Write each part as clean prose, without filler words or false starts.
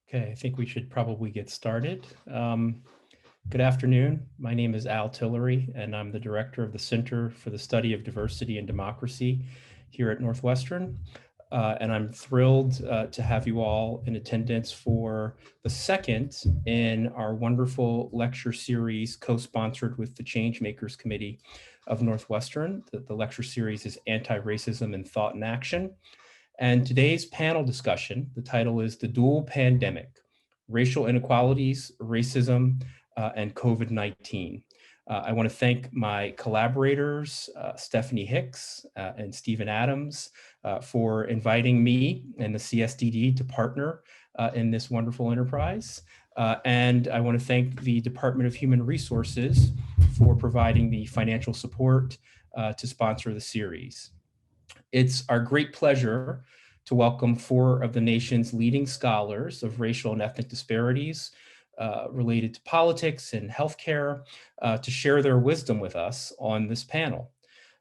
Okay, I think we should probably get started. Good afternoon. My name is Al Tillery, and I'm the director of the Center for the Study of Diversity and Democracy here at Northwestern. And I'm thrilled to have you all in attendance for the second in our wonderful lecture series co-sponsored with the Changemakers Committee of Northwestern. The lecture series is Anti-Racism in Thought and Action. And today's panel discussion, the title is The Dual Pandemic, Racial Inequalities, Racism, and COVID-19. I want to thank my collaborators, Stephanie Hicks and Stephen Adams, for inviting me and the CSDD to partner in this wonderful enterprise. And I want to thank the Department of Human Resources for providing the financial support to sponsor the series. It's our great pleasure to welcome 4 of the nation's leading scholars of racial and ethnic disparities related to politics and healthcare to share their wisdom with us on this panel.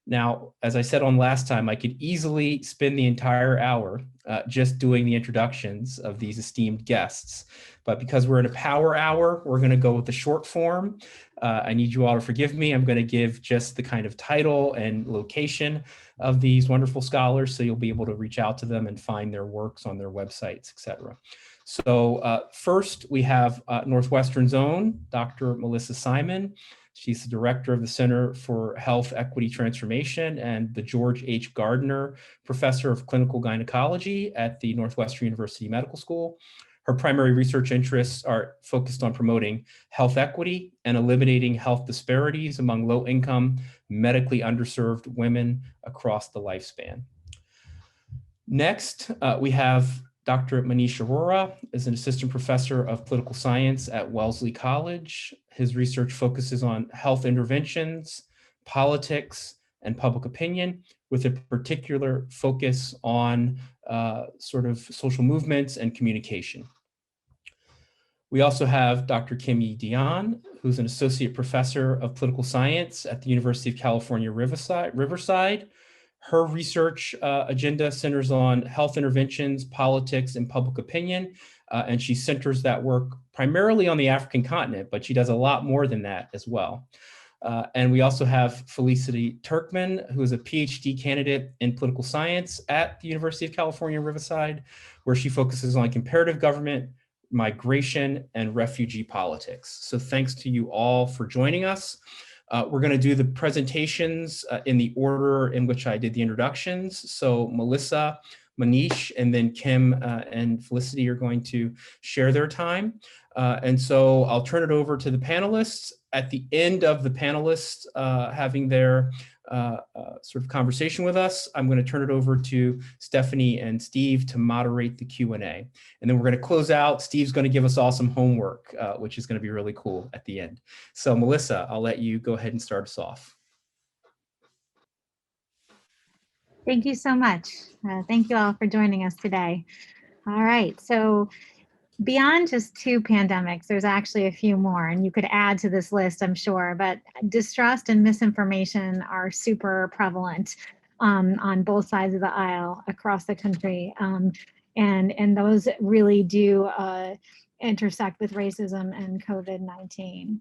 Now, as I said on last time, I could easily spend the entire hour just doing the introductions of these esteemed guests. But because we're in a power hour, we're going to go with the short form. I need you all to forgive me. I'm going to give just the kind of title and location of these wonderful scholars, so you'll be able to reach out to them and find their works on their websites, etc. So first, we have Northwestern's own Dr. Melissa Simon. She's the director of the Center for Health Equity Transformation and the George H. Gardner Professor of Clinical Gynecology at the Northwestern University Medical School. Her primary research interests are focused on promoting health equity and eliminating health disparities among low-income, medically underserved women across the lifespan. Next, we have Dr. Manish Arora is an assistant professor of political science at Wellesley College. His research focuses on health interventions, politics, and public opinion, with a particular focus on sort of social movements and communication. We also have Dr. Kim-Yi Dion, who's an associate professor of political science at the University of California, Riverside. Her research agenda centers on health interventions, politics, and public opinion, and she centers that work primarily on the African continent, but she does a lot more than that as well. And we also have Felicity Turkman, who is a PhD candidate in political science at the University of California, Riverside, where she focuses on comparative government, migration, and refugee politics. So thanks to you all for joining us. We're going to do the presentations in the order in which I did the introductions. So Melissa, Manish, and then Kim and Felicity are going to share their time. And so I'll turn it over to the panelists. At the end of the panelists having their sort of conversation with us, I'm going to turn it over to Stephanie and Steve to moderate the Q&A. And then we're going to close out. Steve's going to give us all some homework, which is going to be really cool at the end. So Melissa, I'll let you go ahead and start us off. Thank you so much. Thank you all for joining us today. All right, so beyond just 2 pandemics, there's actually a few more, and you could add to this list, I'm sure, but distrust and misinformation are super prevalent on both sides of the aisle across the country. And those really do intersect with racism and COVID-19.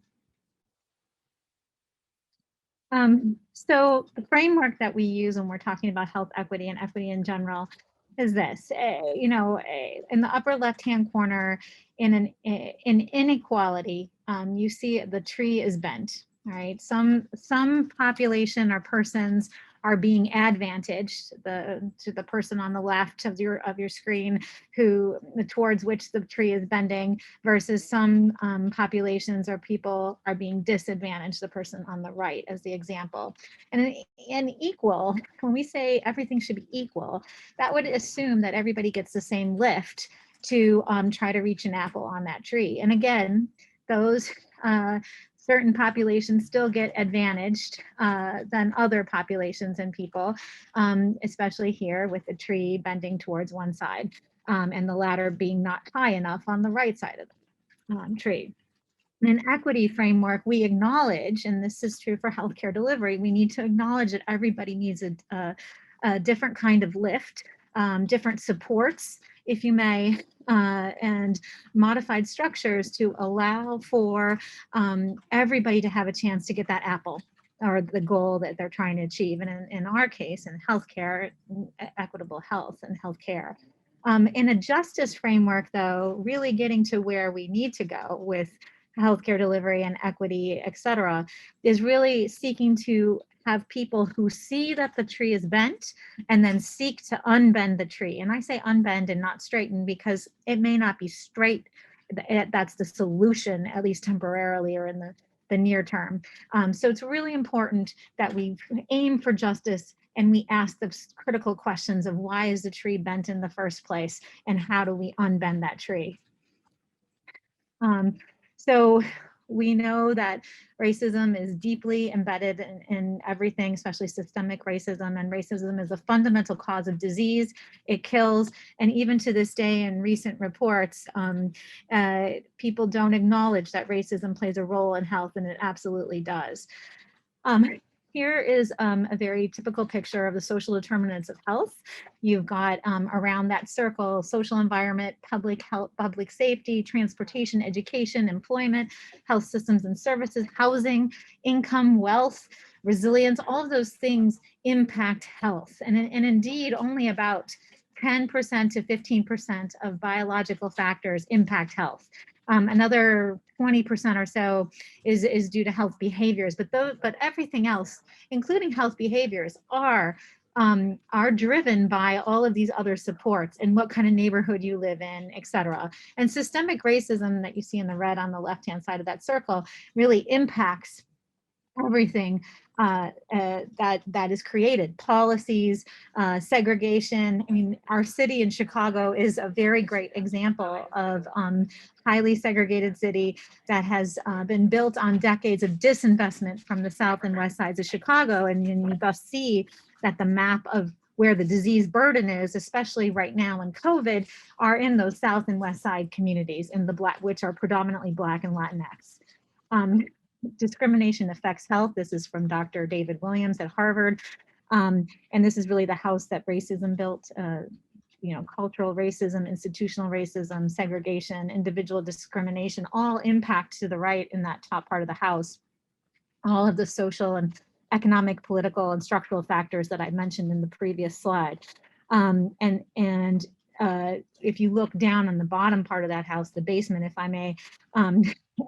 So the framework that we use when we're talking about health equity and equity in general is this, in the upper left-hand corner in inequality, you see the tree is bent, right? Some population or persons are being advantaged to the person on the left of your screen towards which the tree is bending, versus some populations or people are being disadvantaged, the person on the right as the example. And equal, when we say everything should be equal, that would assume that everybody gets the same lift to try to reach an apple on that tree. And again, those certain populations still get advantaged than other populations and people, especially here with the tree bending towards one side and the ladder being not high enough on the right side of the tree. In an equity framework, we acknowledge, and this is true for healthcare delivery, we need to acknowledge that everybody needs a different kind of lift different supports, if you may, and modified structures to allow for everybody to have a chance to get that apple or the goal that they're trying to achieve. And in our case, in healthcare, equitable health and healthcare. In a justice framework, though, really getting to where we need to go with healthcare delivery and equity, et cetera, is really seeking to have people who see that the tree is bent and then seek to unbend the tree. And I say unbend and not straighten because it may not be straight. That's the solution, at least temporarily or in the near term. So it's really important that we aim for justice and we ask the critical questions of why is the tree bent in the first place and how do we unbend that tree? So we know that racism is deeply embedded in everything, especially systemic racism, and racism is a fundamental cause of disease. It kills, and even to this day in recent reports, people don't acknowledge that racism plays a role in health, and it absolutely does. Here is a very typical picture of the social determinants of health. You've got around that circle, social environment, public health, public safety, transportation, education, employment, health systems and services, housing, income, wealth, resilience, all of those things impact health. And indeed, only about 10% to 15% of biological factors impact health. Another 20% or so is due to health behaviors, but everything else, including health behaviors, are driven by all of these other supports and what kind of neighborhood you live in, et cetera. And systemic racism that you see in the red on the left-hand side of that circle really impacts everything that is created, policies, segregation. I mean, our city in Chicago is a very great example of highly segregated city that has been built on decades of disinvestment from the south and west sides of Chicago. And you thus see that the map of where the disease burden is, especially right now in COVID, are in those south and west side communities, in the Black, which are predominantly Black and Latinx. Discrimination affects health. This is from Dr. David Williams at Harvard. And this is really the house that racism built, cultural racism, institutional racism, segregation, individual discrimination, all impact to the right in that top part of the house. All of the social and economic, political, and structural factors that I mentioned in the previous slide. If you look down on the bottom part of that house, the basement, if I may,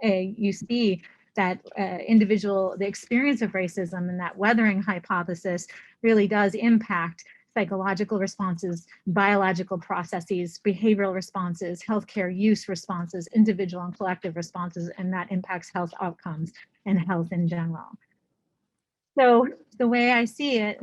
you see that the experience of racism and that weathering hypothesis really does impact psychological responses, biological processes, behavioral responses, healthcare use responses, individual and collective responses, and that impacts health outcomes and health in general. So the way I see it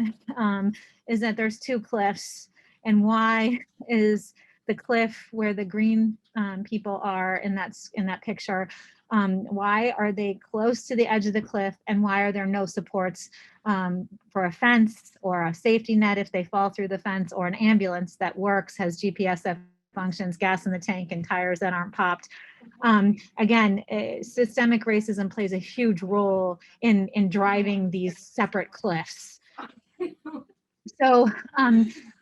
is that there's two cliffs, and why is the cliff where the green people are in that picture, why are they close to the edge of the cliff, and why are there no supports for a fence or a safety net if they fall through the fence, or an ambulance that works, has GPS functions, gas in the tank, and tires that aren't popped? Again, systemic racism plays a huge role in driving these separate cliffs. So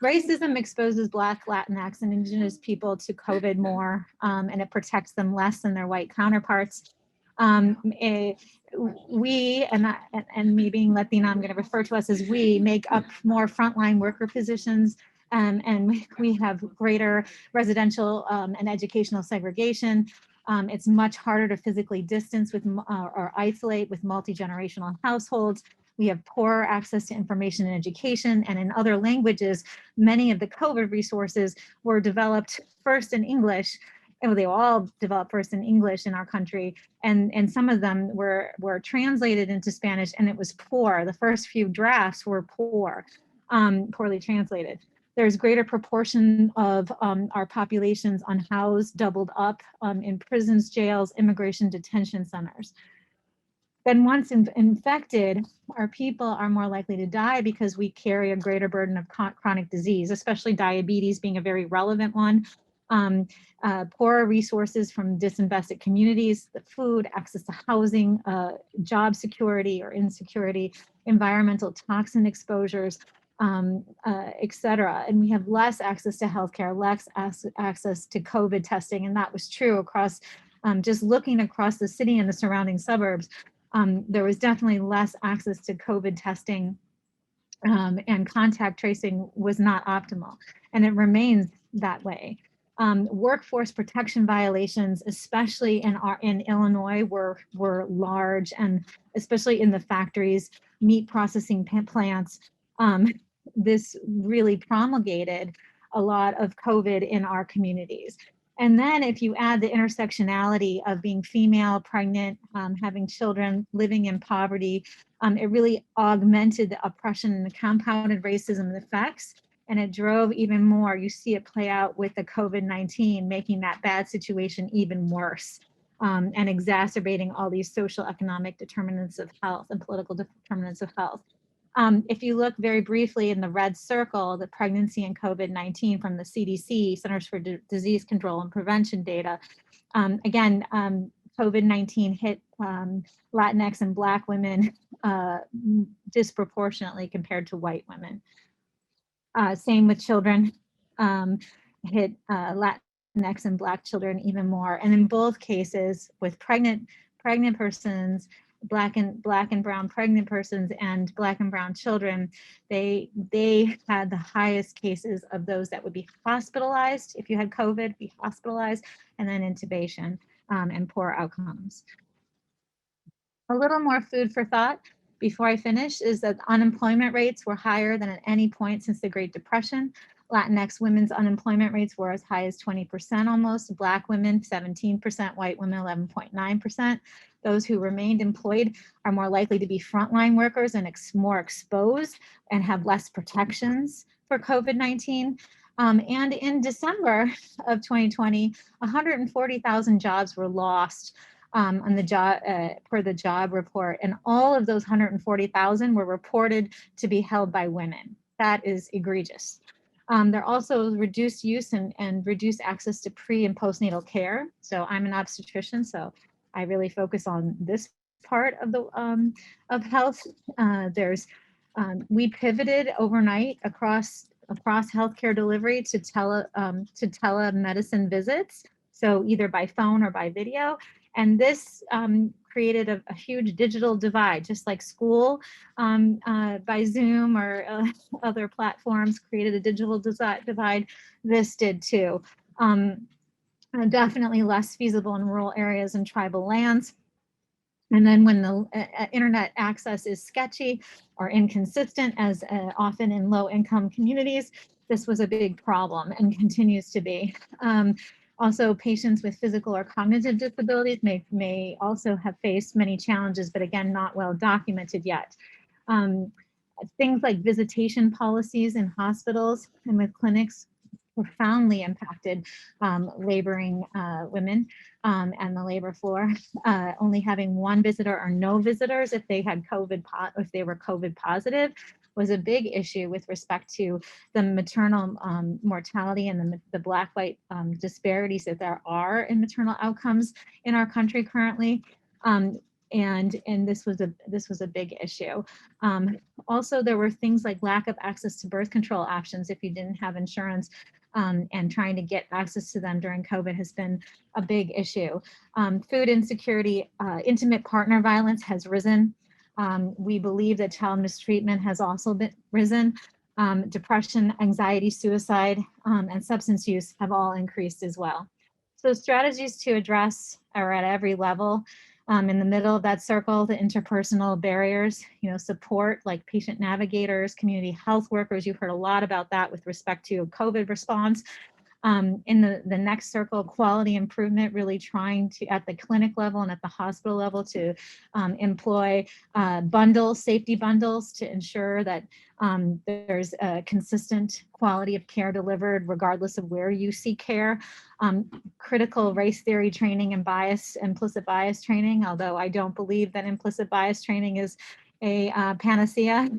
racism exposes Black, Latinx, and Indigenous people to COVID more, and it protects them less than their white counterparts. We, and me being Latina, I'm going to refer to us as we, make up more frontline worker positions, and we have greater residential and educational segregation. It's much harder to physically distance with or isolate with multi-generational households. We have poor access to information and education, and in other languages, many of the COVID resources were developed first in English. And they all developed first in English in our country, and some of them were translated into Spanish, and it was poor. The first few drafts were poorly translated. There's greater proportion of our populations unhoused, doubled up in prisons, jails, immigration detention centers. Then once infected, our people are more likely to die because we carry a greater burden of chronic disease, especially diabetes being a very relevant one. Poorer resources from disinvested communities, the food, access to housing, job security or insecurity, environmental toxin exposures, et cetera. And we have less access to healthcare, less access to COVID testing. And that was true across, just looking across the city and the surrounding suburbs. There was definitely less access to COVID testing, and contact tracing was not optimal, and it remains that way. Workforce protection violations, especially in Illinois, were large, and especially in the factories, meat processing plants. This really promulgated a lot of COVID in our communities. And then if you add the intersectionality of being female, pregnant, having children, living in poverty, it really augmented the oppression and the compounded racism effects, and it drove even more. You see it play out with the COVID-19, making that bad situation even worse, and exacerbating all these social economic determinants of health and political determinants of health. If you look very briefly in the red circle, the pregnancy and COVID-19 from the CDC, Centers for Disease Control and Prevention data, again, COVID-19 hit Latinx and Black women disproportionately compared to white women. Same with children, hit Latinx and Black children even more. And in both cases, with pregnant persons, Black and brown pregnant persons and Black and brown children, they had the highest cases of those that would be hospitalized if you had COVID, be hospitalized, and then intubation, and poor outcomes. A little more food for thought before I finish is that unemployment rates were higher than at any point since the Great Depression. Latinx women's unemployment rates were as high as 20% almost, Black women 17%, white women 11.9%. Those who remained employed are more likely to be frontline workers and more exposed and have less protections for COVID-19. And in December of 2020, 140,000 jobs were lost on the job per the job report, and all of those 140,000 were reported to be held by women. That is egregious. There also was reduced use and reduced access to pre and postnatal care. So I'm an obstetrician, so I really focus on this part of the of health. We pivoted overnight across healthcare delivery to telemedicine visits, so either by phone or by video. And this created a huge digital divide, just like school by Zoom or other platforms created a digital divide. This did too. Definitely less feasible in rural areas and tribal lands. And then when the internet access is sketchy or inconsistent, as often in low-income communities, this was a big problem and continues to be. Also, patients with physical or cognitive disabilities may also have faced many challenges, but again, not well documented yet. Things like visitation policies in hospitals and with clinics profoundly impacted laboring women and the labor floor. Only having one visitor or no visitors if they had if they were COVID positive was a big issue with respect to the maternal mortality and the Black-white disparities that there are in maternal outcomes in our country currently. And this was a big issue. Also, there were things like lack of access to birth control options if you didn't have insurance, and trying to get access to them during COVID has been a big issue. Food insecurity, intimate partner violence has risen. We believe that child mistreatment has also risen. Depression, anxiety, suicide, and substance use have all increased as well. So strategies to address are at every level. In the middle of that circle, the interpersonal barriers, support like patient navigators, community health workers. You've heard a lot about that with respect to COVID response. In the next circle, quality improvement, really trying to, at the clinic level and at the hospital level, to employ safety bundles to ensure that there's a consistent quality of care delivered regardless of where you seek care. Critical race theory training and implicit bias training, although I don't believe that implicit bias training is a panacea.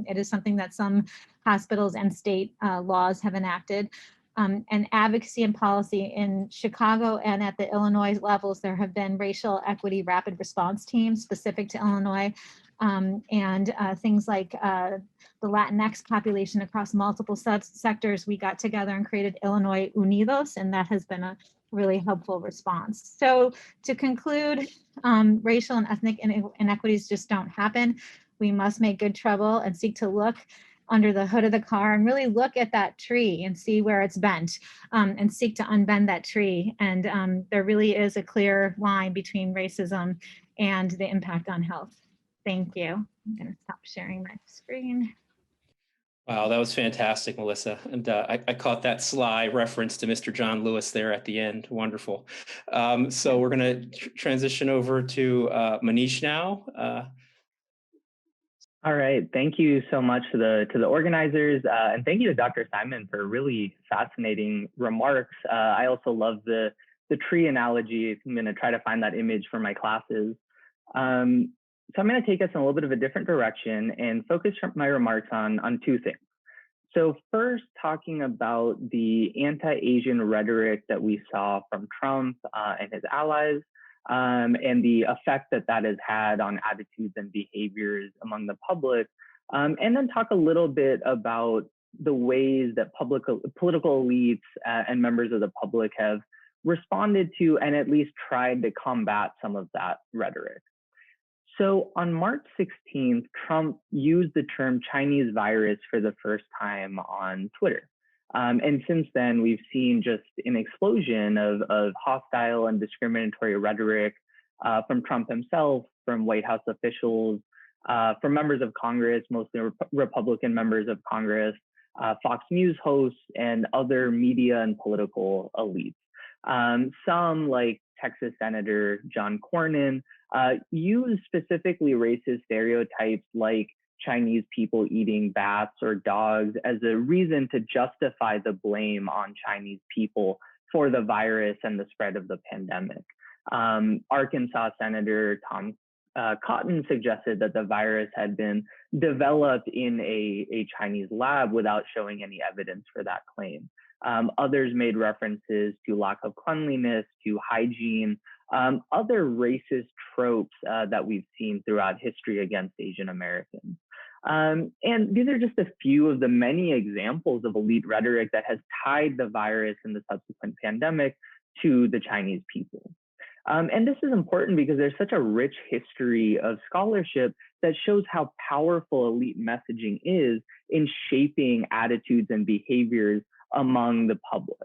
It is something that some hospitals and state laws have enacted. And advocacy and policy in Chicago and at the Illinois levels, there have been racial equity rapid response teams specific to Illinois and things like the Latinx population across multiple sectors. We got together and created Illinois Unidos, and that has been a really helpful response. So to conclude, racial and ethnic inequities just don't happen. We must make good trouble and seek to look under the hood of the car and really look at that tree and see where it's bent, and seek to unbend that tree. And there really is a clear line between racism and the impact on health. Thank you. I'm going to stop sharing my screen. Wow, that was fantastic, Melissa. And I caught that sly reference to Mr. John Lewis there at the end. Wonderful. So we're going to transition over to Manish now. All right, thank you so much to the organizers, and thank you to Dr. Simon for really fascinating remarks. I also love the tree analogy. I'm going to try to find that image for my classes. So I'm going to take us in a little bit of a different direction and focus my remarks on two things. So first, talking about the anti-Asian rhetoric that we saw from Trump and his allies, and the effect that has had on attitudes and behaviors among the public, and then talk a little bit about the ways that political elites and members of the public have responded to and at least tried to combat some of that rhetoric. So on March 16th, Trump used the term Chinese virus for the first time on Twitter. And since then, we've seen just an explosion of hostile and discriminatory rhetoric from Trump himself, from White House officials, from members of Congress, mostly Republican members of Congress, Fox News hosts, and other media and political elites. Some, like Texas Senator John Cornyn, use specifically racist stereotypes like Chinese people eating bats or dogs as a reason to justify the blame on Chinese people for the virus and the spread of the pandemic. Arkansas Senator Tom Cotton suggested that the virus had been developed in a Chinese lab without showing any evidence for that claim. Others made references to lack of cleanliness, to hygiene, other racist tropes that we've seen throughout history against Asian Americans. And these are just a few of the many examples of elite rhetoric that has tied the virus and the subsequent pandemic to the Chinese people. And this is important because there's such a rich history of scholarship that shows how powerful elite messaging is in shaping attitudes and behaviors among the public.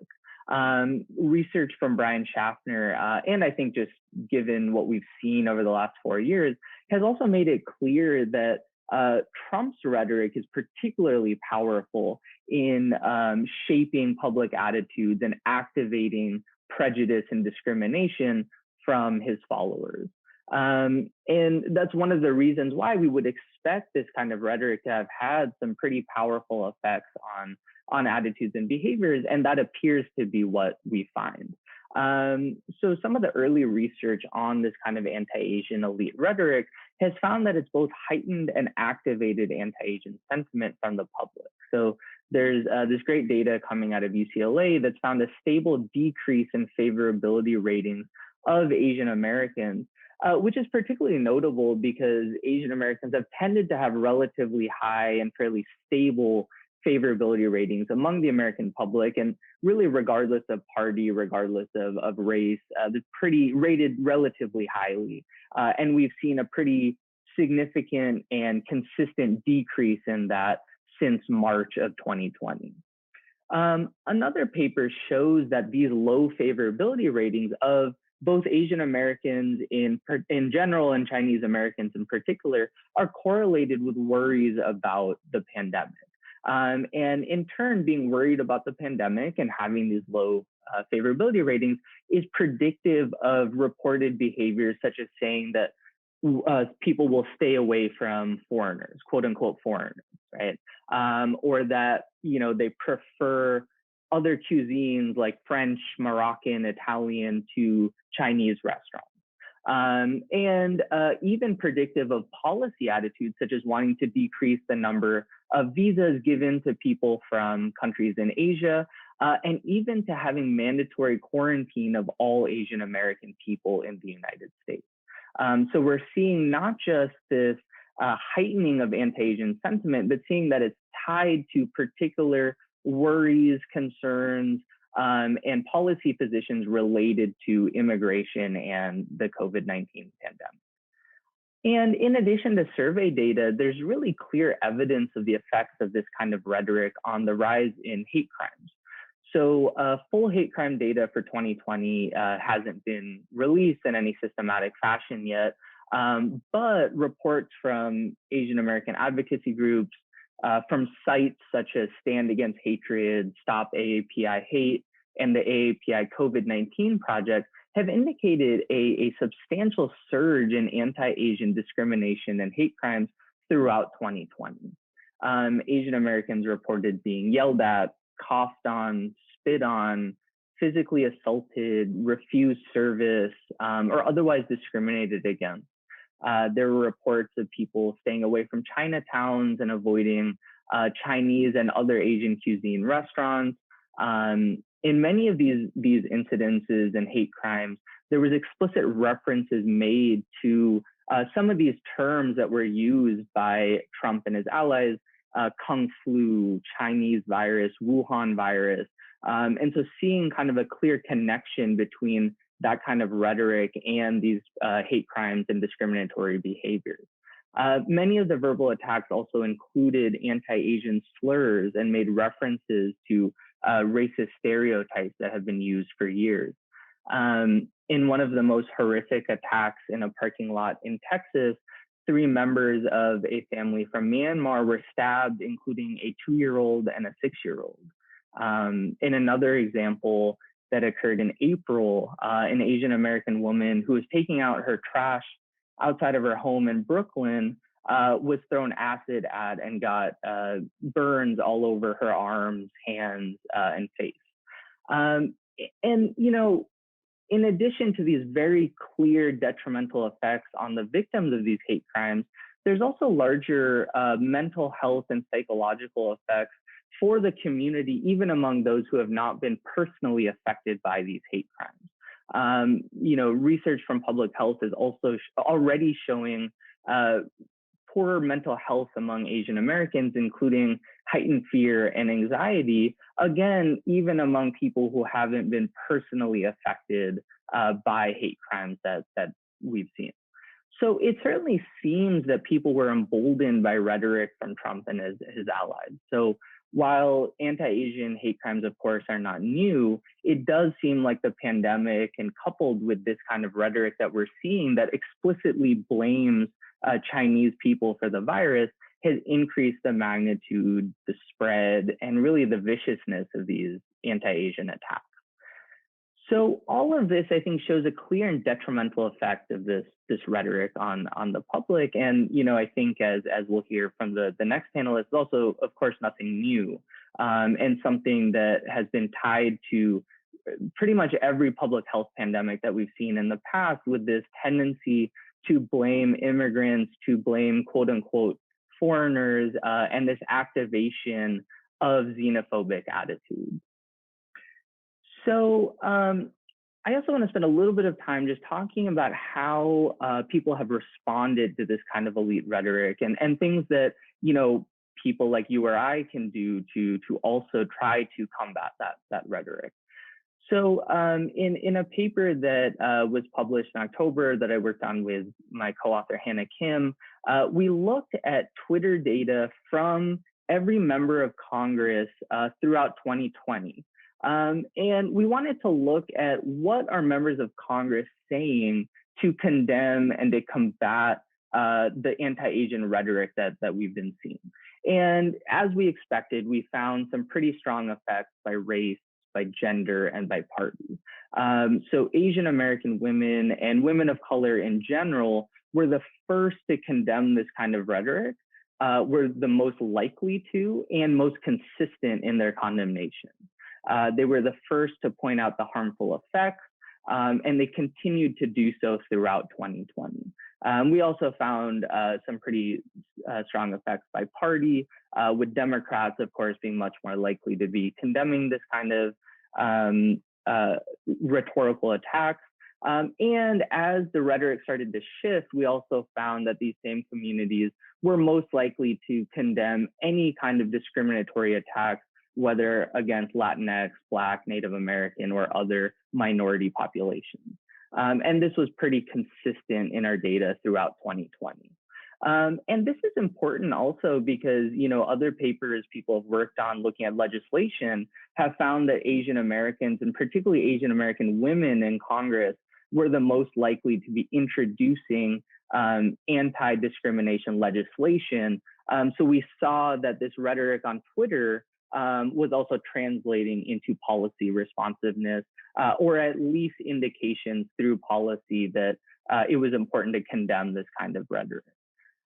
Research from Brian Schaffner, and I think just given what we've seen over the last 4 years, has also made it clear that Trump's rhetoric is particularly powerful in shaping public attitudes and activating prejudice and discrimination from his followers. And that's one of the reasons why we would expect this kind of rhetoric to have had some pretty powerful effects on attitudes and behaviors, and that appears to be what we find. So some of the early research on this kind of anti-Asian elite rhetoric has found that it's both heightened and activated anti-Asian sentiment from the public. So there's this great data coming out of UCLA that's found a stable decrease in favorability ratings of Asian Americans, which is particularly notable because Asian Americans have tended to have relatively high and fairly stable favorability ratings among the American public, and really regardless of party, regardless of race, they're pretty rated relatively highly. And we've seen a pretty significant and consistent decrease in that since March of 2020. Another paper shows that these low favorability ratings of both Asian Americans in general and Chinese Americans in particular are correlated with worries about the pandemic. And in turn, being worried about the pandemic and having these low favorability ratings is predictive of reported behaviors such as saying that people will stay away from foreigners, quote unquote foreigners, right? Or that, they prefer other cuisines like French, Moroccan, Italian to Chinese restaurants. And even predictive of policy attitudes, such as wanting to decrease the number of visas given to people from countries in Asia, and even to having mandatory quarantine of all Asian American people in the United States. So we're seeing not just this heightening of anti-Asian sentiment, but seeing that it's tied to particular worries, concerns, and policy positions related to immigration and the COVID-19 pandemic. And in addition to survey data, there's really clear evidence of the effects of this kind of rhetoric on the rise in hate crimes. So full hate crime data for 2020 hasn't been released in any systematic fashion yet, but reports from Asian American advocacy groups, from sites such as Stand Against Hatred, Stop AAPI Hate, and the AAPI COVID-19 project have indicated a substantial surge in anti-Asian discrimination and hate crimes throughout 2020. Asian Americans reported being yelled at, coughed on, spit on, physically assaulted, refused service, or otherwise discriminated against. There were reports of people staying away from Chinatowns and avoiding Chinese and other Asian cuisine restaurants. In many of these incidences and hate crimes, there was explicit references made to some of these terms that were used by Trump and his allies, Kung flu, Chinese virus, Wuhan virus. And so seeing kind of a clear connection between that kind of rhetoric and these hate crimes and discriminatory behaviors. Many of the verbal attacks also included anti-Asian slurs and made references to racist stereotypes that have been used for years. In one of the most horrific attacks in a parking lot in Texas, 3 members of a family from Myanmar were stabbed, including a 2-year-old and a 6-year-old. In another example that occurred in April, an Asian American woman who was taking out her trash outside of her home in Brooklyn was thrown acid at and got burns all over her arms, hands, and face. And, you know, in addition to these very clear detrimental effects on the victims of these hate crimes, there's also larger mental health and psychological effects for the community, even among those who have not been personally affected by these hate crimes. You know, research from public health is also already showing poorer mental health among Asian Americans, including heightened fear and anxiety, again, even among people who haven't been personally affected by hate crimes that we've seen. So it certainly seems that people were emboldened by rhetoric from Trump and his allies. So while anti-Asian hate crimes, of course, are not new, it does seem like the pandemic, and coupled with this kind of rhetoric that we're seeing that explicitly blames Chinese people for the virus, has increased the magnitude, the spread, and really the viciousness of these anti-Asian attacks. So all of this, I think, shows a clear and detrimental effect of this rhetoric on the public. And, you know, I think as we'll hear from the next panelist, also, of course, nothing new, and something that has been tied to pretty much every public health pandemic that we've seen in the past, with this tendency to blame immigrants, to blame quote unquote foreigners, and this activation of xenophobic attitudes. So I also want to spend a little bit of time just talking about how people have responded to this kind of elite rhetoric, and things that, you know, people like you or I can do to also try to combat that rhetoric. So in a paper that was published in October that I worked on with my co-author Hannah Kim, we looked at Twitter data from every member of Congress throughout 2020. And we wanted to look at what are members of Congress saying to condemn and to combat the anti-Asian rhetoric that we've been seeing. And as we expected, we found some pretty strong effects by race, by gender, and by party. So Asian American women and women of color in general were the first to condemn this kind of rhetoric, were the most likely to and most consistent in their condemnation. They were the first to point out the harmful effects, and they continued to do so throughout 2020. We also found some pretty strong effects by party, with Democrats, of course, being much more likely to be condemning this kind of rhetorical attacks, And as the rhetoric started to shift, we also found that these same communities were most likely to condemn any kind of discriminatory attacks, whether against Latinx, Black, Native American, or other minority populations. And this was pretty consistent in our data throughout 2020. And this is important also because, other papers people have worked on looking at legislation have found that Asian Americans, and particularly Asian American women in Congress, were the most likely to be introducing anti-discrimination legislation. So we saw that this rhetoric on Twitter was also translating into policy responsiveness, or at least indications through policy that it was important to condemn this kind of rhetoric.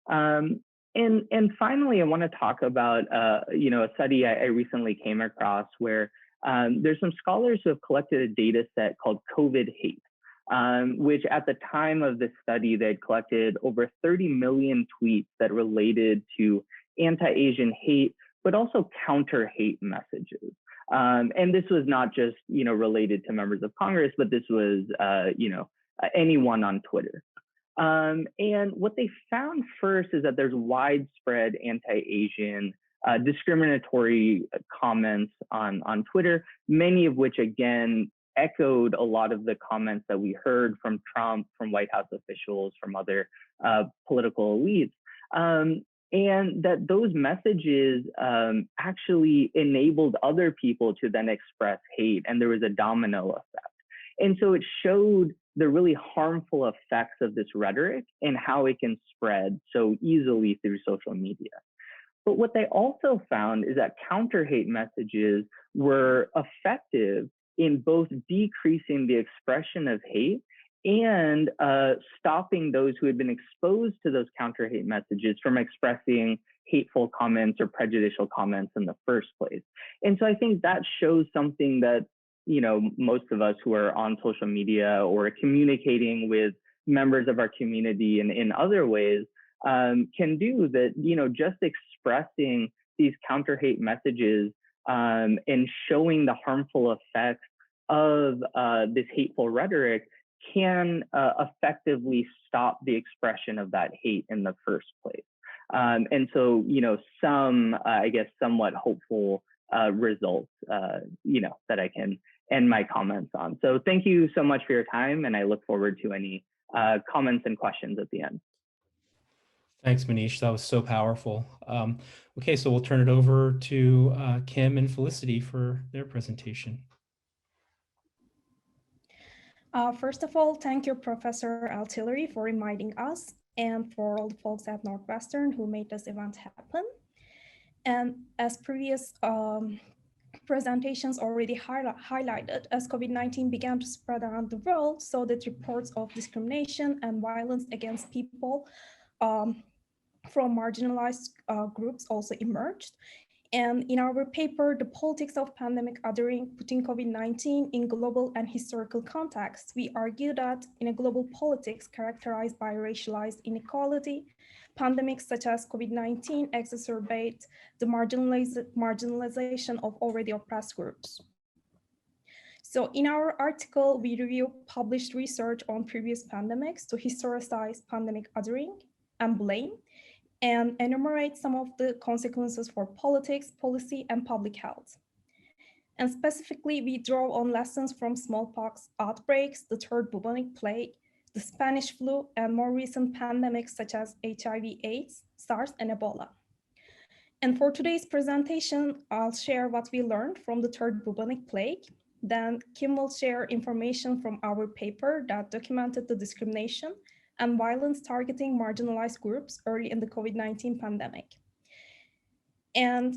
And finally, I want to talk about a study I recently came across where there's some scholars who have collected a data set called COVID hate, which at the time of the study, they had collected over 30 million tweets that related to anti-Asian hate, but also counter hate messages. And this was not just, related to members of Congress, but this was, anyone on Twitter. And what they found first is that there's widespread anti-Asian discriminatory comments on Twitter, many of which, again, echoed a lot of the comments that we heard from Trump, from White House officials, from other political elites. And that those messages actually enabled other people to then express hate, and there was a domino effect. And so it showed the really harmful effects of this rhetoric and how it can spread so easily through social media. But what they also found is that counter hate messages were effective in both decreasing the expression of hate and stopping those who had been exposed to those counter hate messages from expressing hateful comments or prejudicial comments in the first place. And so I think that shows something that, most of us who are on social media or communicating with members of our community and in other ways can do, that, just expressing these counter hate messages and showing the harmful effects of this hateful rhetoric can effectively stop the expression of that hate in the first place. And so, some, I guess, somewhat hopeful results, that I can end my comments on. So thank you so much for your time, and I look forward to any comments and questions at the end. Thanks, Manish. That was so powerful. Okay, so we'll turn it over to Kim and Felicity for their presentation. First of all, thank you, Professor Al Tillery, for reminding us and for all the folks at Northwestern who made this event happen. And as previous presentations already highlighted, as COVID-19 began to spread around the world, so that reports of discrimination and violence against people from marginalized groups also emerged. And in our paper, The Politics of Pandemic Othering, Putting COVID-19 in Global and Historical Context, we argue that in a global politics characterized by racialized inequality, pandemics such as COVID-19 exacerbate the marginalization of already oppressed groups. So in our article, we review published research on previous pandemics to historicize pandemic othering and blame, and enumerate some of the consequences for politics, policy, and public health. And specifically, we draw on lessons from smallpox outbreaks, the third bubonic plague, the Spanish flu, and more recent pandemics such as HIV/AIDS, SARS, and Ebola. And for today's presentation, I'll share what we learned from the third bubonic plague. Then Kim will share information from our paper that documented the discrimination and violence targeting marginalized groups early in the COVID-19 pandemic. And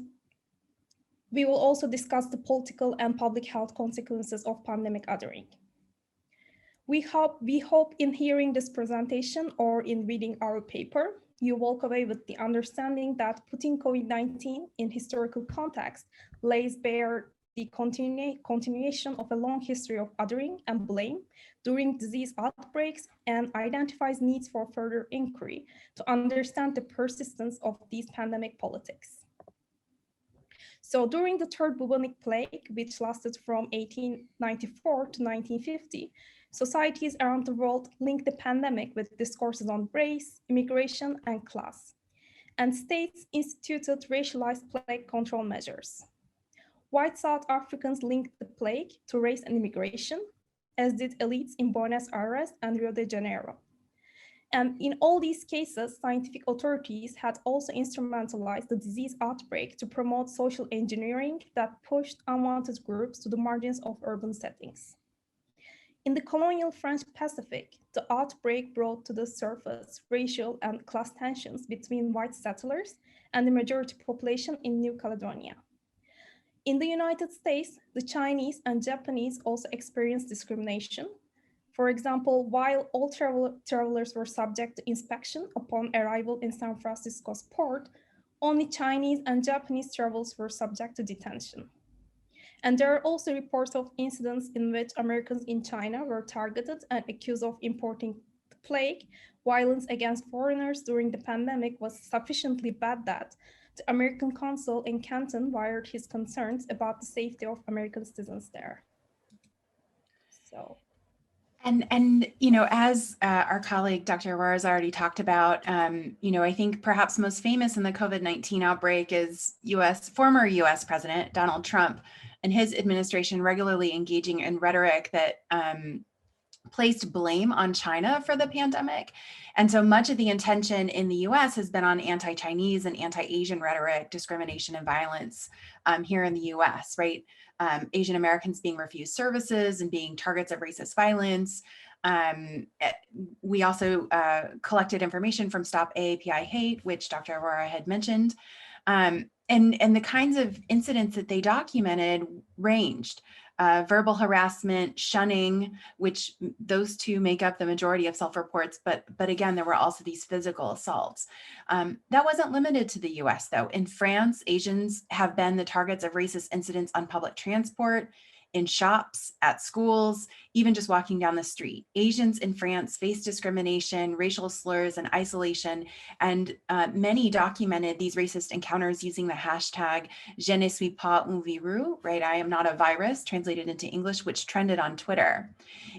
we will also discuss the political and public health consequences of pandemic othering. We hope in hearing this presentation or in reading our paper, you walk away with the understanding that putting COVID-19 in historical context lays bare the continuation of a long history of othering and blame during disease outbreaks and identifies needs for further inquiry to understand the persistence of these pandemic politics. So during the third bubonic plague, which lasted from 1894 to 1950, societies around the world linked the pandemic with discourses on race, immigration, and class. And states instituted racialized plague control measures. White South Africans linked the plague to race and immigration, as did elites in Buenos Aires and Rio de Janeiro. And in all these cases, scientific authorities had also instrumentalized the disease outbreak to promote social engineering that pushed unwanted groups to the margins of urban settings. In the colonial French Pacific, the outbreak brought to the surface racial and class tensions between white settlers and the majority population in New Caledonia. In the United States, the Chinese and Japanese also experienced discrimination. For example, while all travelers were subject to inspection upon arrival in San Francisco's port, only Chinese and Japanese travelers were subject to detention. And there are also reports of incidents in which Americans in China were targeted and accused of importing the plague. Violence against foreigners during the pandemic was sufficiently bad that the American consul in Canton wired his concerns about the safety of American citizens there. So. And as our colleague, Dr. Aurora, has already talked about, I think perhaps most famous in the COVID-19 outbreak is former US President Donald Trump and his administration regularly engaging in rhetoric that placed blame on China for the pandemic. And so much of the intention in the US has been on anti-Chinese and anti-Asian rhetoric, discrimination, and violence here in the US, right? Asian Americans being refused services and being targets of racist violence. We also collected information from Stop AAPI Hate, which Dr. Aurora had mentioned. And the kinds of incidents that they documented ranged. Verbal harassment, shunning, which those two make up the majority of self-reports, but again, there were also these physical assaults. That wasn't limited to the US though. In France, Asians have been the targets of racist incidents on public transport, in shops, at schools, even just walking down the street. Asians in France face discrimination, racial slurs, and isolation, and many documented these racist encounters using the hashtag Je ne suis pas un virus, right? I am not a virus, translated into English, which trended on Twitter.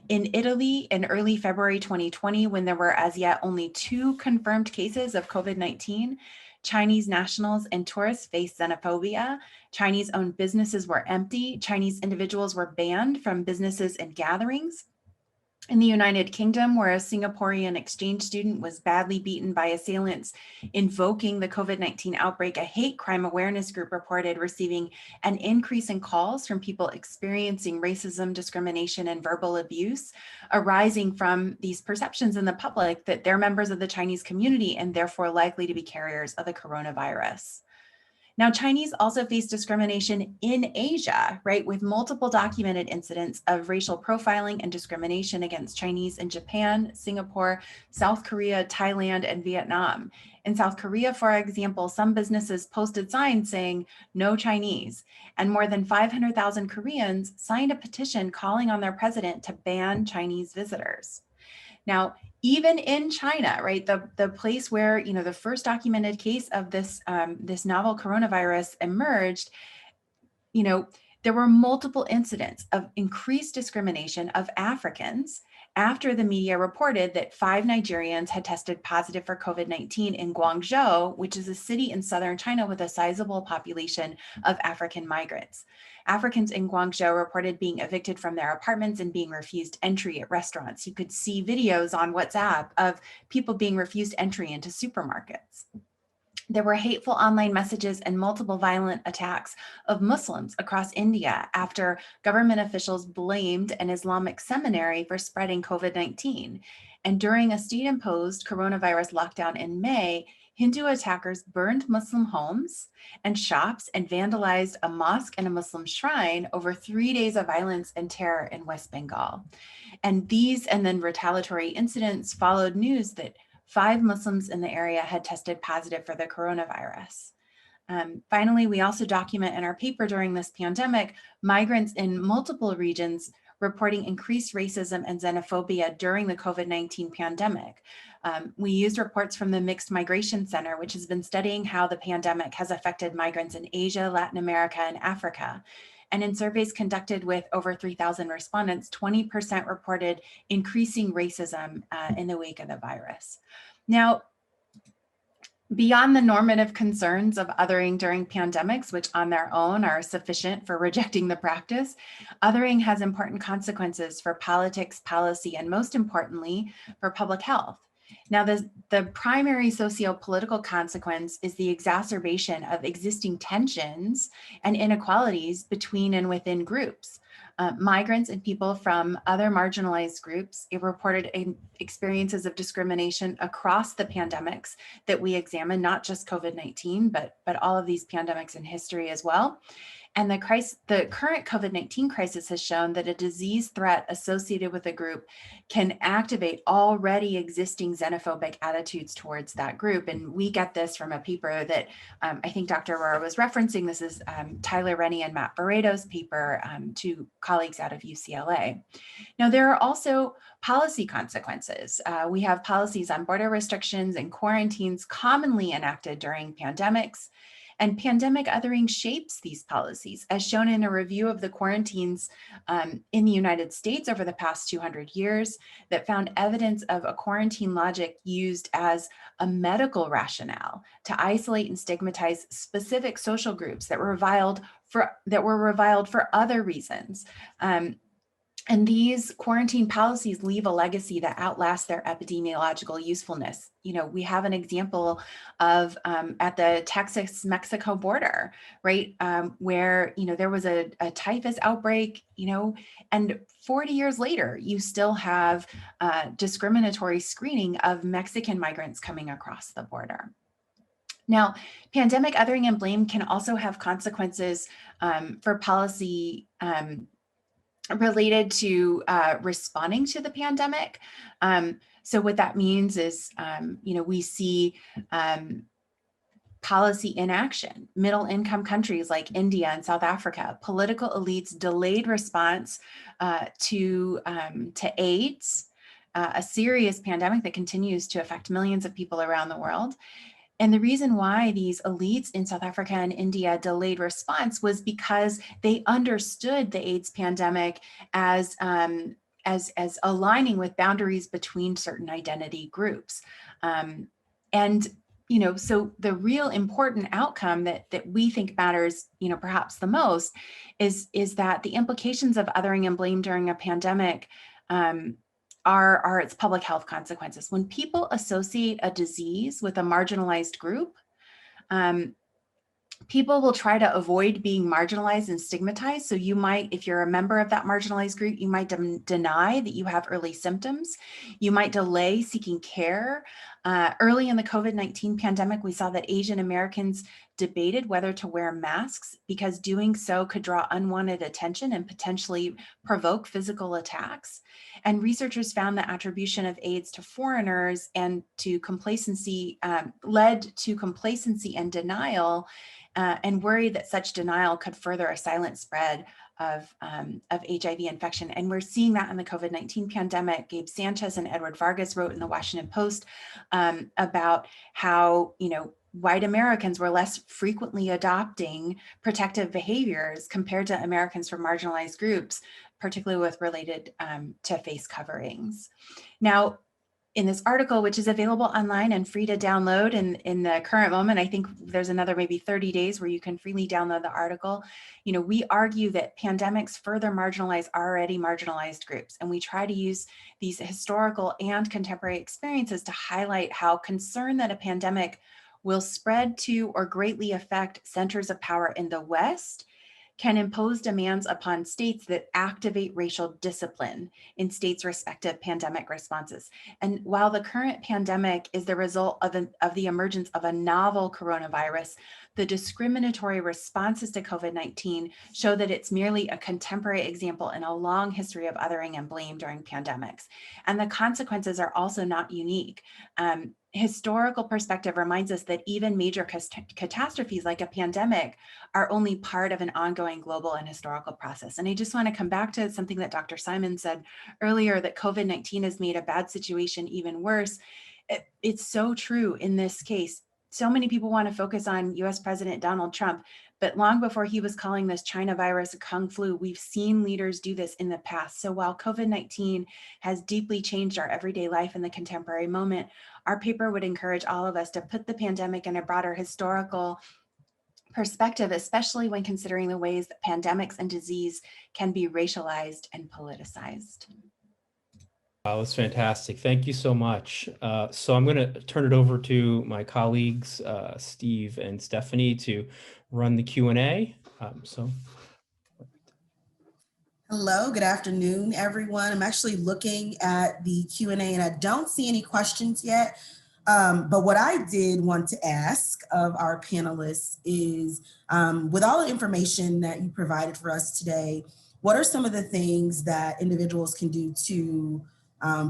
In Italy, in early February 2020, when there were as yet only 2 confirmed cases of COVID-19, Chinese nationals and tourists faced xenophobia. Chinese-owned businesses were empty. Chinese individuals were banned from businesses and gatherings. In the United Kingdom, where a Singaporean exchange student was badly beaten by assailants invoking the COVID-19 outbreak, a hate crime awareness group reported receiving an increase in calls from people experiencing racism, discrimination, and verbal abuse arising from these perceptions in the public that they're members of the Chinese community and therefore likely to be carriers of the coronavirus. Now, Chinese also face discrimination in Asia, right, with multiple documented incidents of racial profiling and discrimination against Chinese in Japan, Singapore, South Korea, Thailand, and Vietnam. In South Korea, for example, some businesses posted signs saying no Chinese, and more than 500,000 Koreans signed a petition calling on their president to ban Chinese visitors. Now, even in China, right, the place where, the first documented case of this novel coronavirus emerged, there were multiple incidents of increased discrimination of Africans after the media reported that 5 Nigerians had tested positive for COVID-19 in Guangzhou, which is a city in southern China with a sizable population of African migrants. Africans in Guangzhou reported being evicted from their apartments and being refused entry at restaurants. You could see videos on WhatsApp of people being refused entry into supermarkets. There were hateful online messages and multiple violent attacks of Muslims across India after government officials blamed an Islamic seminary for spreading COVID-19. And during a state-imposed coronavirus lockdown in May, Hindu attackers burned Muslim homes and shops and vandalized a mosque and a Muslim shrine over 3 days of violence and terror in West Bengal. And these and then retaliatory incidents followed news that 5 Muslims in the area had tested positive for the coronavirus. Finally, we also document in our paper during this pandemic, migrants in multiple regions reporting increased racism and xenophobia during the COVID-19 pandemic. We used reports from the Mixed Migration Center, which has been studying how the pandemic has affected migrants in Asia, Latin America, and Africa. And in surveys conducted with over 3,000 respondents, 20% reported increasing racism in the wake of the virus. Now, beyond the normative concerns of othering during pandemics, which on their own are sufficient for rejecting the practice, othering has important consequences for politics, policy, and most importantly, for public health. Now, the primary socio-political consequence is the exacerbation of existing tensions and inequalities between and within groups. Migrants and people from other marginalized groups reported experiences of discrimination across the pandemics that we examine, not just COVID-19, but all of these pandemics in history as well. And the current COVID-19 crisis has shown that a disease threat associated with a group can activate already existing xenophobic attitudes towards that group. And we get this from a paper that I think Dr. Arora was referencing. This is Tyler Rennie and Matt Barreto's paper, two colleagues out of UCLA. Now, there are also policy consequences. We have policies on border restrictions and quarantines commonly enacted during pandemics. And pandemic othering shapes these policies, as shown in a review of the quarantines in the United States over the past 200 years that found evidence of a quarantine logic used as a medical rationale to isolate and stigmatize specific social groups that were reviled for other reasons. And these quarantine policies leave a legacy that outlasts their epidemiological usefulness. You know, we have an example of at the Texas-Mexico border, right, where, you know, there was a typhus outbreak, you know, and 40 years later, you still have discriminatory screening of Mexican migrants coming across the border. Now, pandemic othering and blame can also have consequences for policy related to responding to the pandemic. So what that means is, you know, we see policy inaction. Middle income countries like India and South Africa, political elites delayed response to AIDS, a serious pandemic that continues to affect millions of people around the world. And the reason why these elites in South Africa and India delayed response was because they understood the AIDS pandemic as aligning with boundaries between certain identity groups. And, you know, so the real important outcome that we think matters, you know, perhaps the most is that the implications of othering and blame during a pandemic are its public health consequences. When people associate a disease with a marginalized group, people will try to avoid being marginalized and stigmatized. So you might, if you're a member of that marginalized group, you might deny that you have early symptoms. You might delay seeking care. Early in the COVID-19 pandemic, we saw that Asian Americans debated whether to wear masks because doing so could draw unwanted attention and potentially provoke physical attacks. And researchers found that attribution of AIDS to foreigners and to complacency led to complacency and denial, and worried that such denial could further a silent spread of HIV infection. And we're seeing that in the COVID-19 pandemic. Gabe Sanchez and Edward Vargas wrote in the Washington Post about how, you know, white Americans were less frequently adopting protective behaviors compared to Americans from marginalized groups, particularly with related to face coverings. Now, in this article, which is available online and free to download in the current moment, I think there's another maybe 30 days where you can freely download the article. You know, we argue that pandemics further marginalize already marginalized groups, and we try to use these historical and contemporary experiences to highlight how concern that a pandemic will spread to or greatly affect centers of power in the West can impose demands upon states that activate racial discipline in states' respective pandemic responses. And while the current pandemic is the result of the emergence of a novel coronavirus, the discriminatory responses to COVID-19 show that it's merely a contemporary example in a long history of othering and blame during pandemics. And the consequences are also not unique. historical perspective reminds us that even major catastrophes like a pandemic are only part of an ongoing global and historical process. And I just want to come back to something that Dr. Simon said earlier, that COVID-19 has made a bad situation even worse. It's so true in this case. So many people want to focus on US President Donald Trump, but long before he was calling this China virus a Kung flu, we've seen leaders do this in the past. So while COVID-19 has deeply changed our everyday life in the contemporary moment, our paper would encourage all of us to put the pandemic in a broader historical perspective, especially when considering the ways that pandemics and disease can be racialized and politicized. Wow, that's fantastic. Thank you so much. So I'm going to turn it over to my colleagues, Steve and Stephanie, to run the Q&A. Hello, good afternoon, everyone. I'm actually looking at the Q&A and I don't see any questions yet. But what I did want to ask of our panelists is, with all the information that you provided for us today, what are some of the things that individuals can do to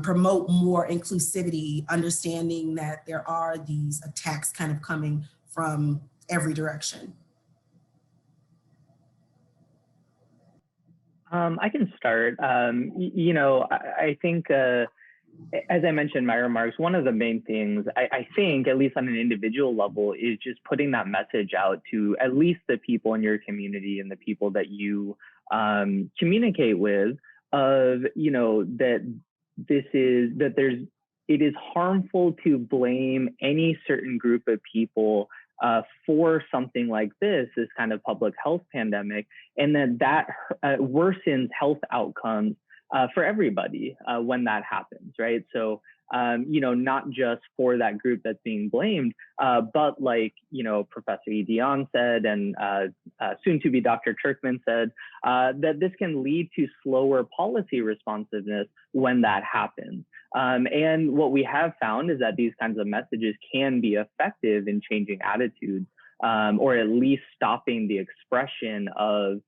promote more inclusivity, understanding that there are these attacks kind of coming from every direction? I can start. I think, as I mentioned in my remarks, one of the main things I think, at least on an individual level, is just putting that message out to at least the people in your community and the people that you communicate with, of, it is harmful to blame any certain group of people for something like this kind of public health pandemic, and that worsens health outcomes for everybody when that happens, right? So, not just for that group that's being blamed, but like, Professor Dion said, and soon to be Dr. Turkman said, that this can lead to slower policy responsiveness when that happens. And what we have found is that these kinds of messages can be effective in changing attitudes, or at least stopping the expression of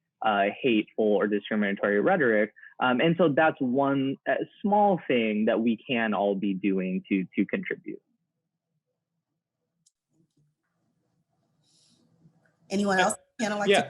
hateful or discriminatory rhetoric. And so that's one small thing that we can all be doing to contribute. Anyone else? Yeah,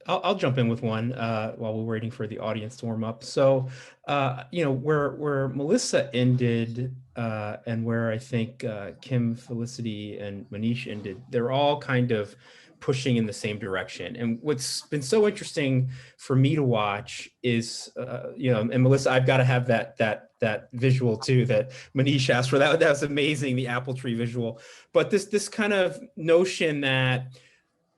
I'll jump in with one while we're waiting for the audience to warm up. So, where Melissa ended and where I think Kim, Felicity, and Manish ended, they're all kind of pushing in the same direction. And what's been so interesting for me to watch is, and Melissa, I've got to have that visual too that Manish asked for. That was amazing, the apple tree visual. But this kind of notion that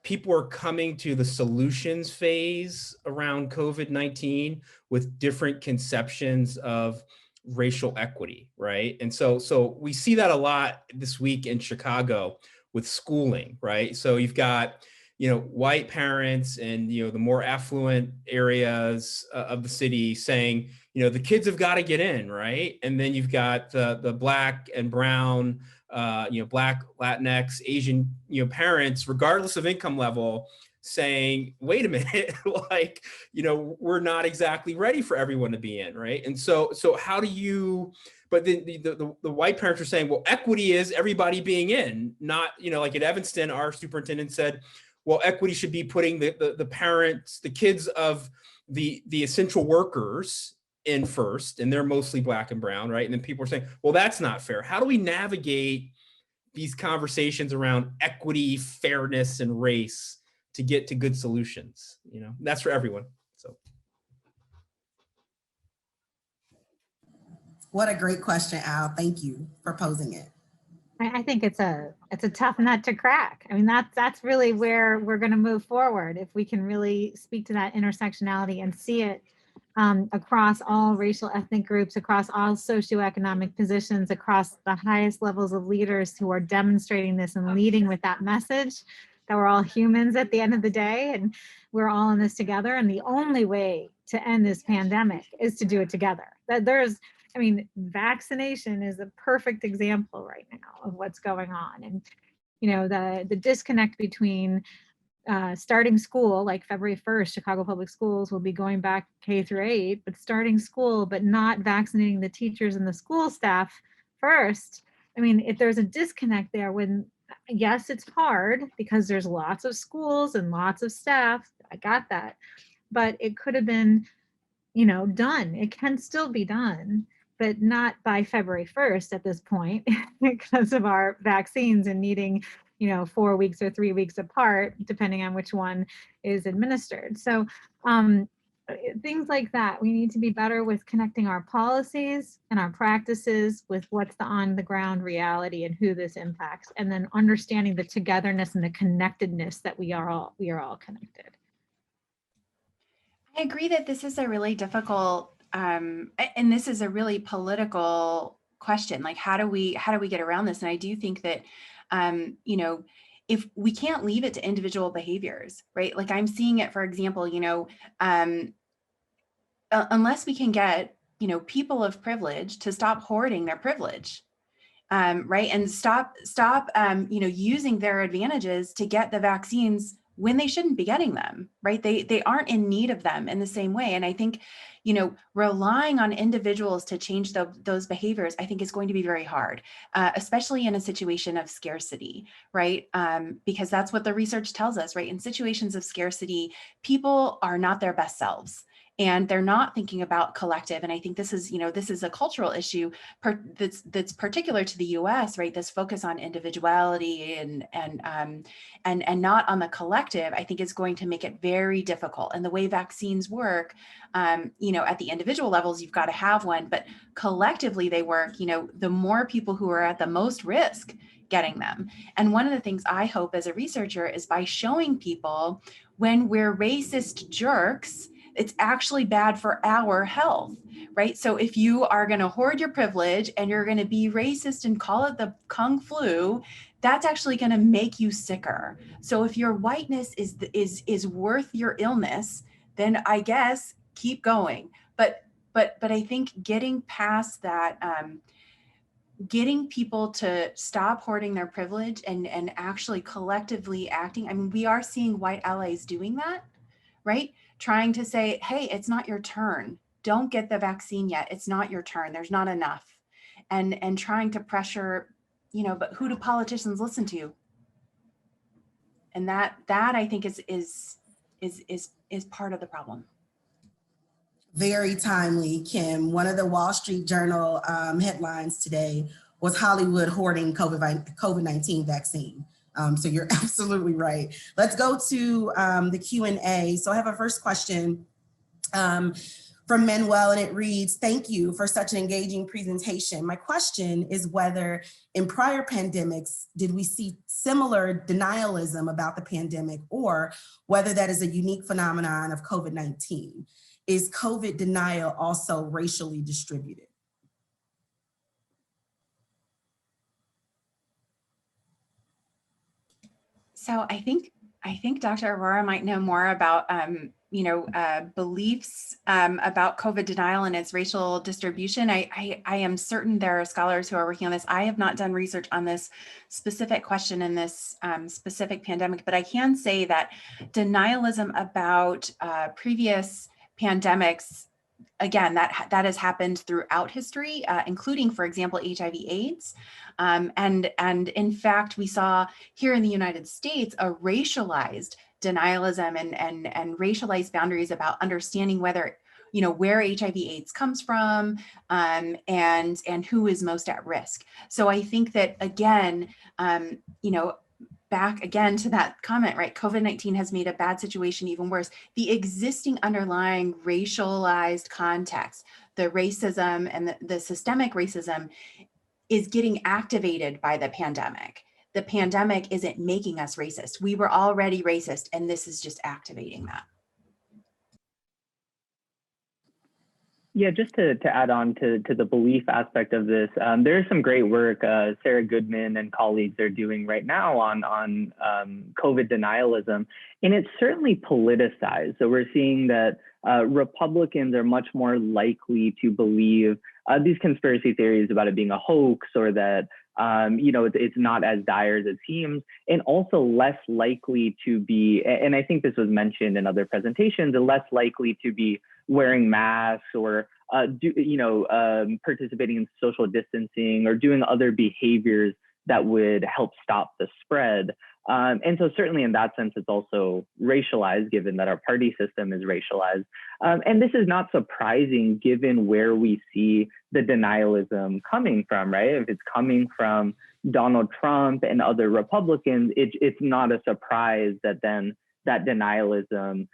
people are coming to the solutions phase around COVID-19 with different conceptions of racial equity, right? And so we see that a lot this week in Chicago with schooling, right? So you've got, white parents and, the more affluent areas of the city saying, the kids have got to get in, right? And then you've got the Black and brown, Black, Latinx, Asian, parents, regardless of income level, saying, wait a minute, like, we're not exactly ready for everyone to be in, right? And so how do you, but then the white parents are saying, well, equity is everybody being in, not, like at Evanston, our superintendent said, well, equity should be putting the parents, the kids of the essential workers in first, and they're mostly Black and brown, right? And then people are saying, well, that's not fair. How do we navigate these conversations around equity, fairness, and race to get to good solutions? That's for everyone. So. What a great question, Al. Thank you for posing it. I think it's a tough nut to crack. I mean, that's really where we're going to move forward, if we can really speak to that intersectionality and see it across all racial, ethnic groups, across all socioeconomic positions, across the highest levels of leaders who are demonstrating this and leading with that message that we're all humans at the end of the day, and we're all in this together. And the only way to end this pandemic is to do it together. Vaccination is a perfect example right now of what's going on. And, the disconnect between starting school, like February 1st, Chicago Public Schools will be going back K-8, but starting school, but not vaccinating the teachers and the school staff first. I mean, if there's a disconnect there when, yes, it's hard because there's lots of schools and lots of staff. I got that. But it could have been, done. It can still be done, but not by February 1st at this point because of our vaccines and needing, 4 weeks or 3 weeks apart, depending on which one is administered. So things like that, we need to be better with connecting our policies and our practices with what's the on the ground reality and who this impacts, and then understanding the togetherness and the connectedness that we are all connected. I agree that this is a really difficult, and this is a really political question. Like, how do we get around this? And I do think that, if we can't leave it to individual behaviors, right? Like I'm seeing it, for example, unless we can get, people of privilege to stop hoarding their privilege, right? And stop, using their advantages to get the vaccines when they shouldn't be getting them, right? They aren't in need of them in the same way. And I think, relying on individuals to change those behaviors, I think is going to be very hard, especially in a situation of scarcity, right? Because that's what the research tells us, right? In situations of scarcity, people are not their best selves. And they're not thinking about collective. And I think this is a cultural issue that's particular to the U.S., right? This focus on individuality and not on the collective, I think is going to make it very difficult. And the way vaccines work, at the individual levels, you've got to have one, but collectively they work, the more people who are at the most risk getting them. And one of the things I hope as a researcher is by showing people when we're racist jerks, it's actually bad for our health, right? So if you are going to hoard your privilege and you're going to be racist and call it the Kung flu, that's actually going to make you sicker. So if your whiteness is worth your illness, then I guess keep going. But I think getting past that, getting people to stop hoarding their privilege and actually collectively acting. I mean, we are seeing white allies doing that, right? Trying to say, hey, it's not your turn. Don't get the vaccine yet. It's not your turn. There's not enough. And trying to pressure, but who do politicians listen to? And that I think is part of the problem. Very timely, Kim. One of the Wall Street Journal headlines today was Hollywood hoarding COVID-19 vaccine. So you're absolutely right. Let's go to the Q&A. So I have a first question from Manuel, and it reads, thank you for such an engaging presentation. My question is whether in prior pandemics, did we see similar denialism about the pandemic, or whether that is a unique phenomenon of COVID-19? Is COVID denial also racially distributed? So I think Dr. Arora might know more about beliefs about COVID denial and its racial distribution. I am certain there are scholars who are working on this. I have not done research on this specific question in this specific pandemic, but I can say that denialism about previous pandemics, again, that has happened throughout history, including, for example, HIV/AIDS. And in fact, we saw here in the United States a racialized denialism and racialized boundaries about understanding whether, where HIV/AIDS comes from, and who is most at risk. So I think that, again, back again to that comment, right? COVID-19 has made a bad situation even worse. The existing underlying racialized context, the racism and the systemic racism is getting activated by the pandemic. The pandemic isn't making us racist. We were already racist, and this is just activating that. Yeah, just to add on to the belief aspect of this, there's some great work Sarah Goodman and colleagues are doing right now on COVID denialism, and it's certainly politicized. So we're seeing that Republicans are much more likely to believe these conspiracy theories about it being a hoax, or that It's not as dire as it seems, and also less likely to be, and I think this was mentioned in other presentations, less likely to be wearing masks or participating in social distancing or doing other behaviors that would help stop the spread. And so certainly in that sense, it's also racialized, given that our party system is racialized. And this is not surprising given where we see the denialism coming from, right? If it's coming from Donald Trump and other Republicans, it's not a surprise that then that denialism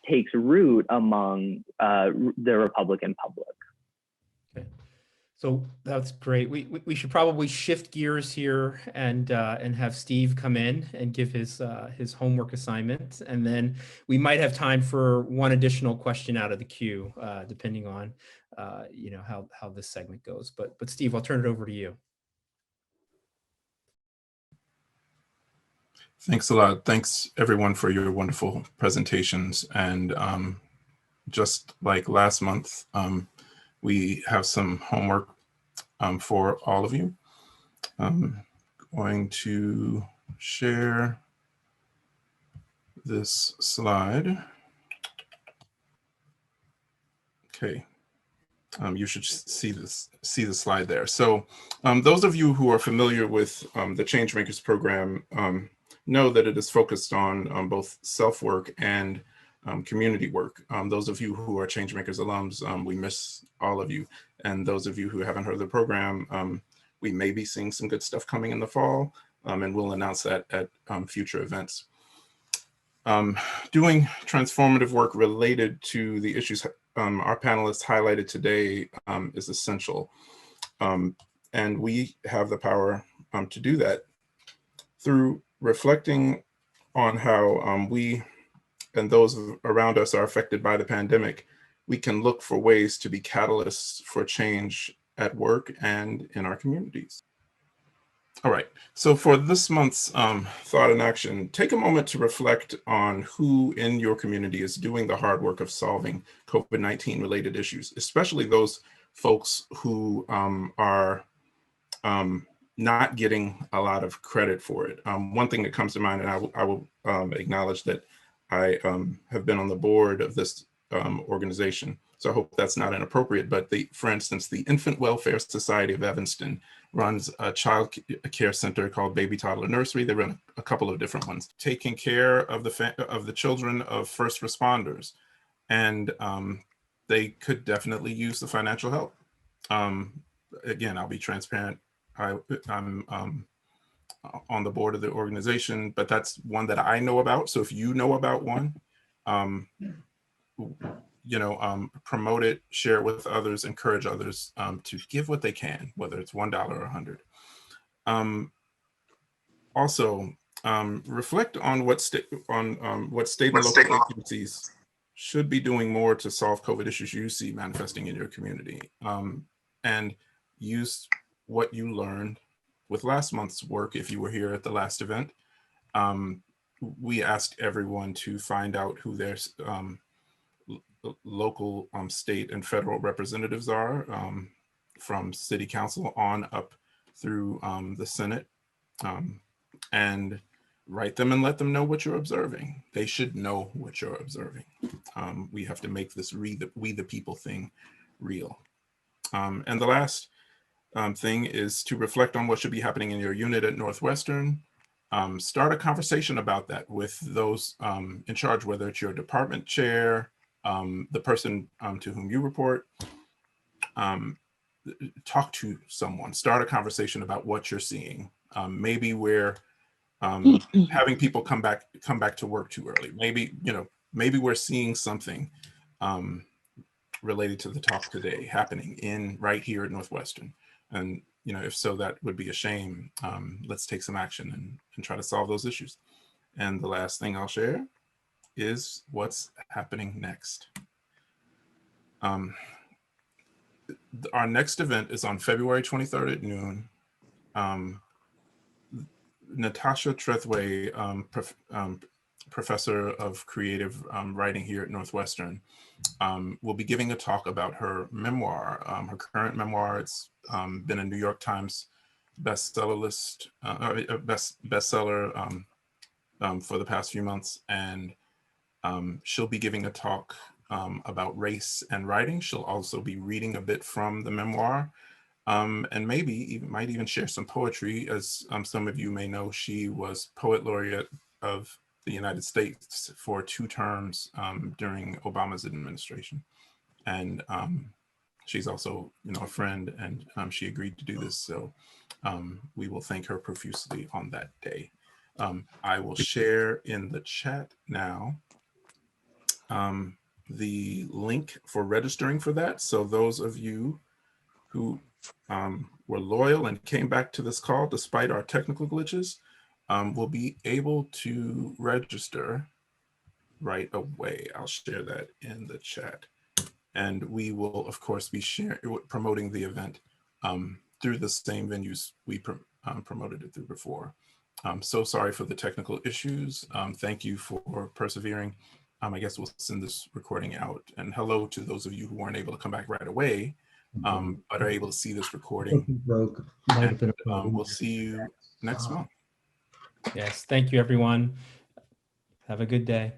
takes root among the Republican public. Okay. So that's great. We should probably shift gears here and have Steve come in and give his homework assignment, and then we might have time for one additional question out of the queue, depending on how this segment goes. But Steve, I'll turn it over to you. Thanks a lot. Thanks everyone for your wonderful presentations. And just like last month, we have some homework for all of you. I'm going to share this slide. Okay. You should see the slide there. So those of you who are familiar with the Changemakers program know that it is focused on both self-work and community work. Those of you who are Changemakers alums, we miss all of you. And those of you who haven't heard of the program, we may be seeing some good stuff coming in the fall, and we'll announce that at future events. Doing transformative work related to the issues our panelists highlighted today is essential. And we have the power to do that through reflecting on how we and those around us are affected by the pandemic. We can look for ways to be catalysts for change at work and in our communities. All right, so for this month's Thought in Action, take a moment to reflect on who in your community is doing the hard work of solving COVID-19 related issues, especially those folks who are not getting a lot of credit for it. One thing that comes to mind, and I will acknowledge that I have been on the board of this organization, so I hope that's not inappropriate, but for instance, the Infant Welfare Society of Evanston runs a child care center called Baby Toddler Nursery. They run a couple of different ones, taking care of the children of first responders. And they could definitely use the financial help. Again, I'll be transparent. I'm on the board of the organization, but that's one that I know about. So if you know about one, promote it, share it with others, encourage others to give what they can, whether it's $1 or 100. Also, reflect on what state and local agencies should be doing more to solve COVID issues you see manifesting in your community, and use what you learned with last month's work. If you were here at the last event, we asked everyone to find out who their local, state, and federal representatives are, from city council on up through the Senate, and write them and let them know what you're observing. They should know what you're observing. We have to make this we the people thing real. And the last thing is to reflect on what should be happening in your unit at Northwestern. Start a conversation about that with those in charge, whether it's your department chair, the person to whom you report. Talk to someone, start a conversation about what you're seeing. Maybe we're having people come back to work too early. Maybe we're seeing something related to the talk today happening right here at Northwestern. And if so, that would be a shame. Let's take some action and try to solve those issues. And the last thing I'll share is what's happening next. Our next event is on February 23rd at noon. Natasha Trethway, professor of creative writing here at Northwestern, will be giving a talk about her memoir, her current memoir. It's been a New York Times bestseller list, bestseller for the past few months, and she'll be giving a talk about race and writing. She'll also be reading a bit from the memoir, and maybe might even share some poetry. As some of you may know, she was Poet Laureate of the United States for 2 terms during Obama's administration. And she's also, a friend, and she agreed to do this. So we will thank her profusely on that day. I will share in the chat now the link for registering for that. So those of you who were loyal and came back to this call despite our technical glitches will be able to register right away. I'll share that in the chat. And we will, of course, be promoting the event through the same venues we promoted it through before. So sorry for the technical issues. Thank you for persevering. I guess we'll send this recording out. And hello to those of you who weren't able to come back right away, but are able to see this recording. And, we'll see you next month. Yes, thank you, everyone. Have a good day.